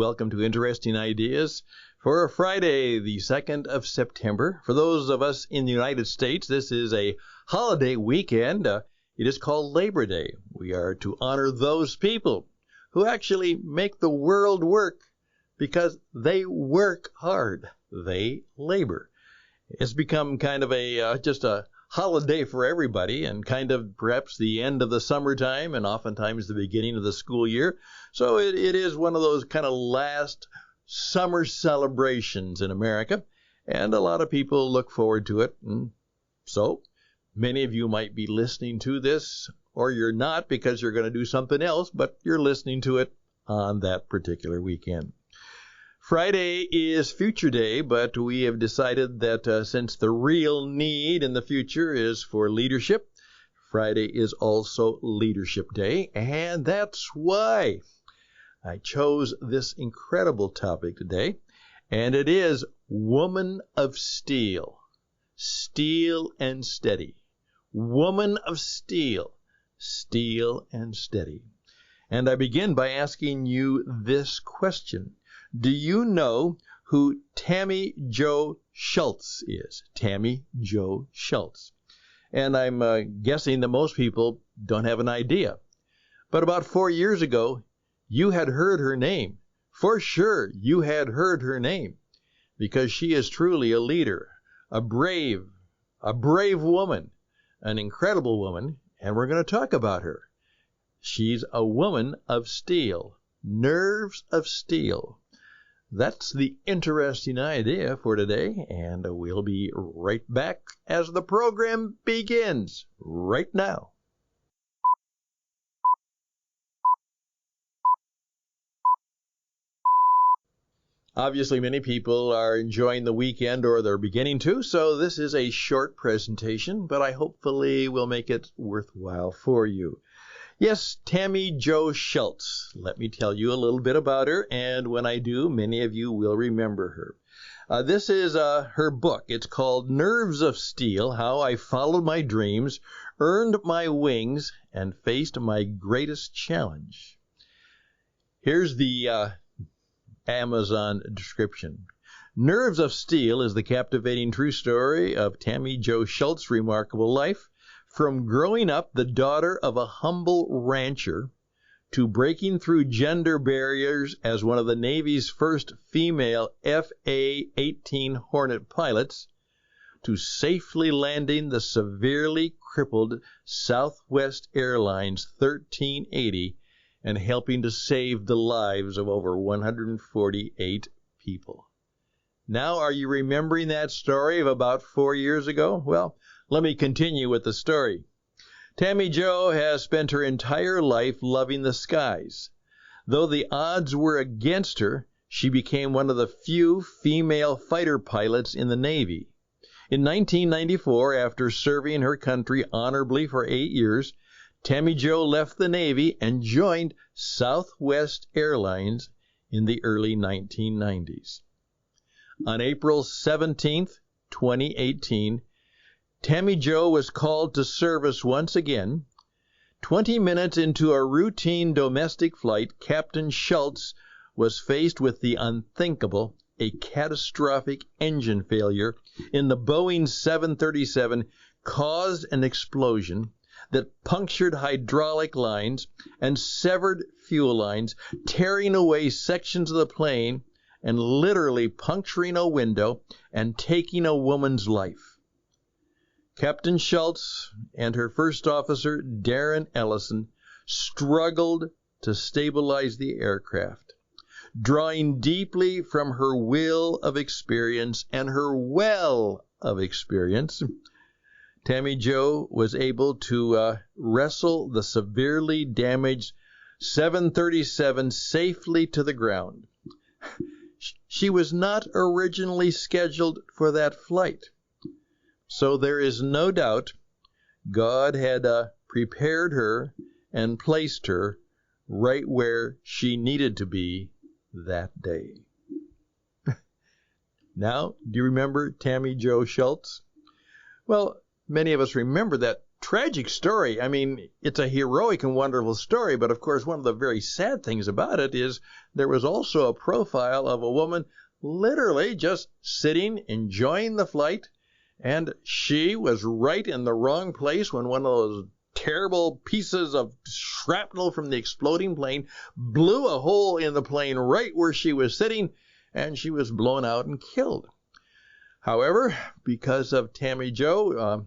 Welcome to Interesting Ideas for Friday, the 2nd of September. For those of us in the United States, this is a holiday weekend. It is called Labor Day. We are to honor those people who actually make the world work because they work hard. They labor. It's become kind of just a holiday for everybody and kind of perhaps the end of the summertime and oftentimes the beginning of the school year. So it is one of those kind of last summer celebrations in America, and a lot of people look forward to it. So many of you might be listening to this, or you're not because you're going to do something else, but you're listening to it on that particular weekend. Friday is Future Day, but we have decided that since the real need in the future is for leadership, Friday is also Leadership Day, and that's why I chose this incredible topic today, and it is Woman of Steel. Steel and steady. Woman of Steel. Steel and steady. And I begin by asking you this question. Do you know who Tammie Jo Schults is? Tammie Jo Schults. And I'm guessing that most people don't have an idea. But about 4 years ago, you had heard her name. For sure, you had heard her name. Because she is truly a leader, a brave woman, an incredible woman, and we're going to talk about her. She's a woman of steel, nerves of steel. That's the interesting idea for today, and we'll be right back as the program begins right now. Obviously, many people are enjoying the weekend, or they're beginning to, so this is a short presentation, but I hopefully will make it worthwhile for you. Yes, Tammie Jo Schults. Let me tell you a little bit about her, and when I do, many of you will remember her. This is her book. It's called Nerves of Steel, How I Followed My Dreams, Earned My Wings, and Faced My Greatest Challenge. Here's the Amazon description. Nerves of Steel is the captivating true story of Tammie Jo Schults' remarkable life. From growing up the daughter of a humble rancher to breaking through gender barriers as one of the Navy's first female FA-18 Hornet pilots, to safely landing the severely crippled Southwest Airlines 1380 and helping to save the lives of over 148 people. Now, are you remembering that story of about 4 years ago? Well, let me continue with the story. Tammie Jo has spent her entire life loving the skies. Though the odds were against her, she became one of the few female fighter pilots in the Navy. In 1994, after serving her country honorably for 8 years, Tammie Jo left the Navy and joined Southwest Airlines in the early 1990s. On April 17, 2018, Tammie Jo was called to service once again. 20 minutes into a routine domestic flight, Captain Schults was faced with the unthinkable, a catastrophic engine failure in the Boeing 737 caused an explosion that punctured hydraulic lines and severed fuel lines, tearing away sections of the plane and literally puncturing a window and taking a woman's life. Captain Schults and her first officer, Darren Ellison, struggled to stabilize the aircraft. Drawing deeply from her will of experience and her well of experience, Tammie Jo was able to wrestle the severely damaged 737 safely to the ground. She was not originally scheduled for that flight. So there is no doubt God had prepared her and placed her right where she needed to be that day. Now, do you remember Tammie Jo Schults? Well, many of us remember that tragic story. I mean, it's a heroic and wonderful story, but of course one of the very sad things about it is there was also a profile of a woman literally just sitting, enjoying the flight, and she was right in the wrong place when one of those terrible pieces of shrapnel from the exploding plane blew a hole in the plane right where she was sitting, and she was blown out and killed. However, because of Tammie Jo,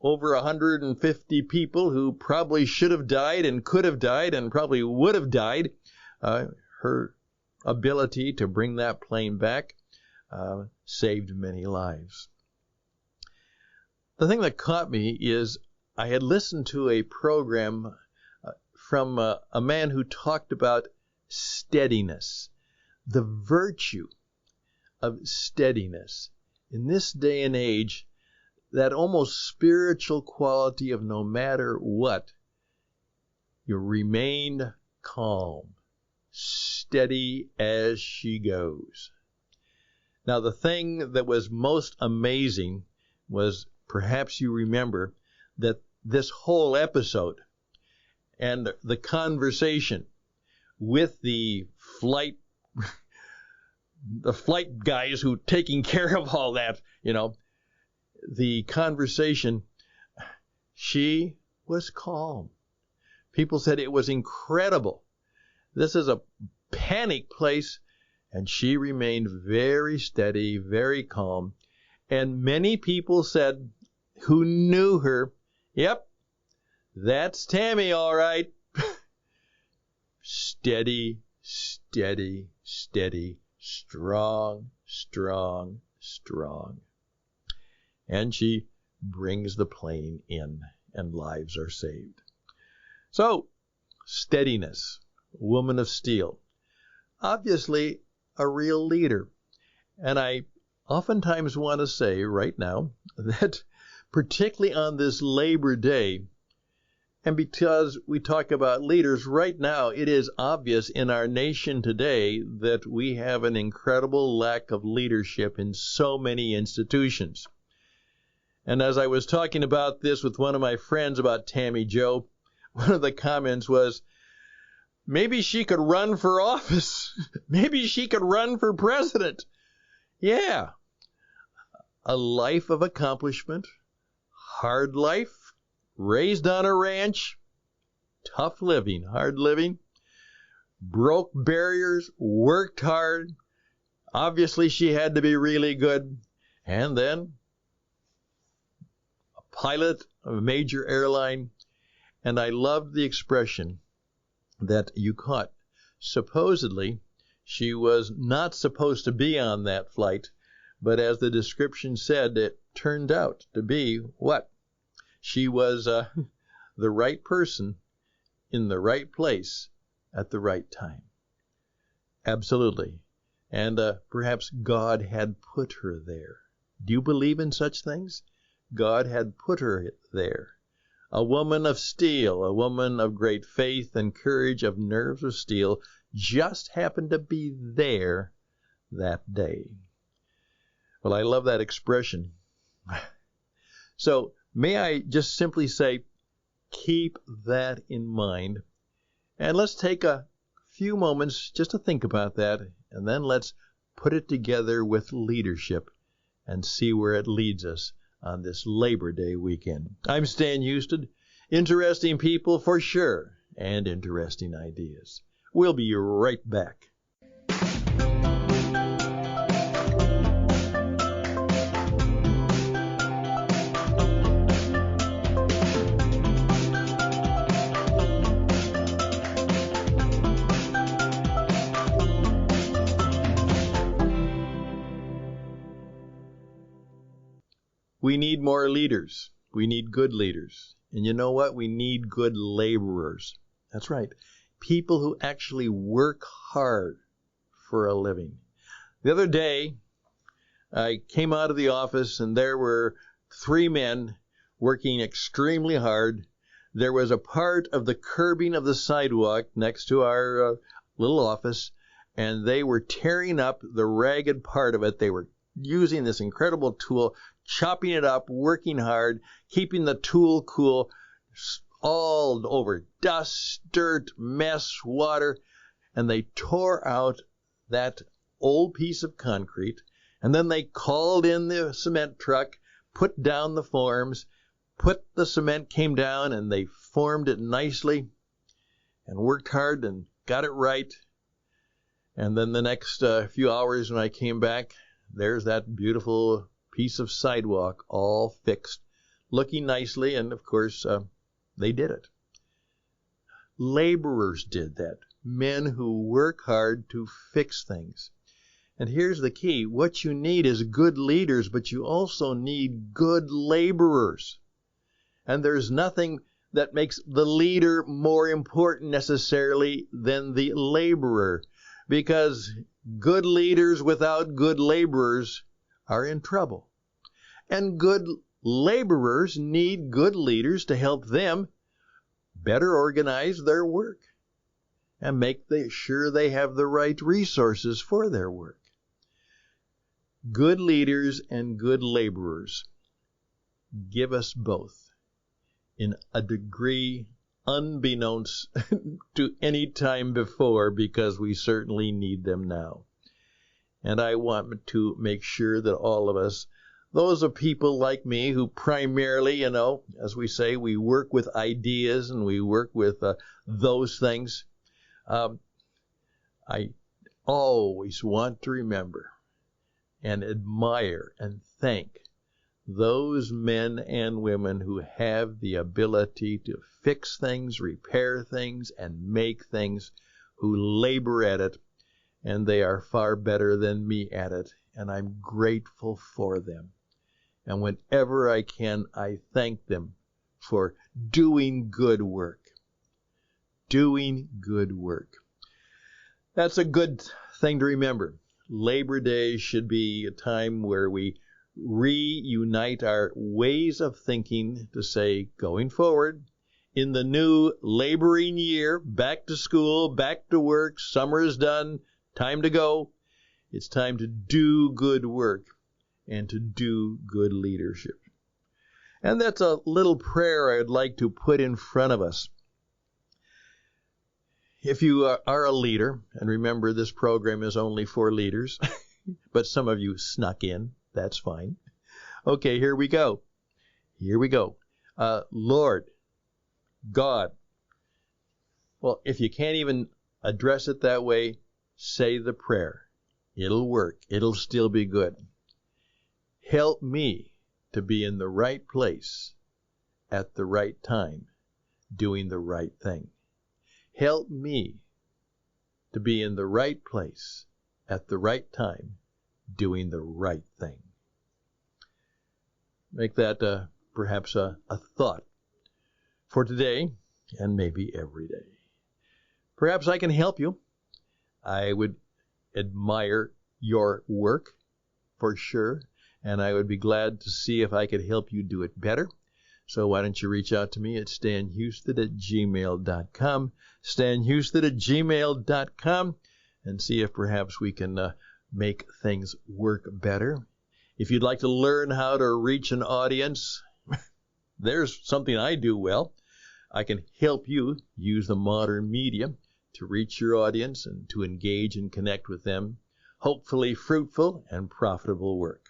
over 150 people who probably should have died and could have died and probably would have died, her ability to bring that plane back saved many lives. The thing that caught me is I had listened to a program from a man who talked about steadiness, the virtue of steadiness. In this day and age, that almost spiritual quality of no matter what, you remain calm, steady as she goes. Now, the thing that was most amazing was, perhaps you remember, that this whole episode and the conversation with the flight guys who taking care of all that, the conversation, she was calm. People said it was incredible. This is a panic place, and she remained very steady, very calm. And many people said, who knew her, yep, that's Tammy, all right. Steady, steady, steady, strong, strong, strong. And she brings the plane in, and lives are saved. So, steadiness, woman of steel. Obviously, a real leader. And I oftentimes want to say right now that particularly on this Labor Day, and because we talk about leaders right now, it is obvious in our nation today that we have an incredible lack of leadership in so many institutions. And as I was talking about this with one of my friends about Tammie Jo, one of the comments was, maybe she could run for office. Maybe she could run for president. Yeah. A life of accomplishment, hard life, raised on a ranch, tough living, hard living, broke barriers, worked hard. Obviously, she had to be really good. And then a pilot of a major airline. And I loved the expression that you caught. Supposedly, she was not supposed to be on that flight, but as the description said, it turned out to be what? She was the right person in the right place at the right time. Absolutely. And perhaps God had put her there. Do you believe in such things? God had put her there. A woman of steel, a woman of great faith and courage, of nerves of steel, just happened to be there that day. Well, I love that expression. So may I just simply say, keep that in mind. And let's take a few moments just to think about that, and then let's put it together with leadership and see where it leads us on this Labor Day weekend. I'm Stan Houston. Interesting people for sure, and interesting ideas. We'll be right back. We need more leaders. We need good leaders. And you know what? We need good laborers. That's right. People who actually work hard for a living. The other day, I came out of the office and there were 3 men working extremely hard. There was a part of the curbing of the sidewalk next to our little office, and they were tearing up the ragged part of it. They were using this incredible tool, chopping it up, working hard, keeping the tool cool, all over dust, dirt, mess, water, and they tore out that old piece of concrete, and then they called in the cement truck, put down the forms, the cement came down, and they formed it nicely and worked hard and got it right. And then the next few hours when I came back, there's that beautiful piece of sidewalk all fixed, looking nicely, and of course, they did it. Laborers did that. Men who work hard to fix things. And here's the key. What you need is good leaders, but you also need good laborers. And there's nothing that makes the leader more important necessarily than the laborer, because good leaders without good laborers are in trouble. And good laborers need good leaders to help them better organize their work and make sure they have the right resources for their work. Good leaders and good laborers give us both in a degree unbeknownst to any time before, because we certainly need them now. And I want to make sure that all of us, those are people like me who primarily, as we say, we work with ideas and we work with those things. I always want to remember and admire and thank those men and women who have the ability to fix things, repair things, and make things, who labor at it, and they are far better than me at it, and I'm grateful for them. And whenever I can, I thank them for doing good work. Doing good work. That's a good thing to remember. Labor Day should be a time where we reunite our ways of thinking to say, going forward, in the new laboring year, back to school, back to work, summer is done, time to go. It's time to do good work and to do good leadership. And that's a little prayer I'd like to put in front of us. If you are a leader, and remember this program is only for leaders, but some of you snuck in, that's fine. Okay, here we go. Lord, God. Well, if you can't even address it that way, say the prayer. It'll work. It'll still be good. Help me to be in the right place at the right time, doing the right thing. Help me to be in the right place at the right time, doing the right thing. Make that perhaps a thought for today and maybe every day. Perhaps I can help you. I would admire your work for sure, and I would be glad to see if I could help you do it better. So why don't you reach out to me at stanhouston@gmail.com, stanhouston@gmail.com, and see if perhaps we can make things work better. If you'd like to learn how to reach an audience, there's something I do well. I can help you use the modern media to reach your audience and to engage and connect with them. Hopefully fruitful and profitable work.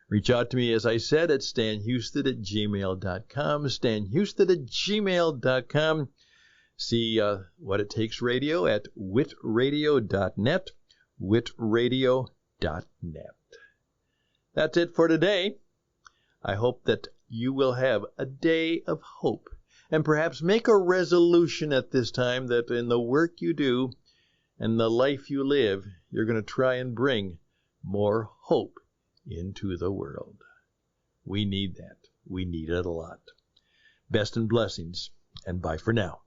Reach out to me, as I said, at stanhouston@gmail.com, stanhouston@gmail.com. See What It Takes Radio at witradio.net, witradio.net. That's it for today. I hope that you will have a day of hope, and perhaps make a resolution at this time that in the work you do and the life you live, you're going to try and bring more hope into the world. We need that. We need it a lot. Best and blessings, and bye for now.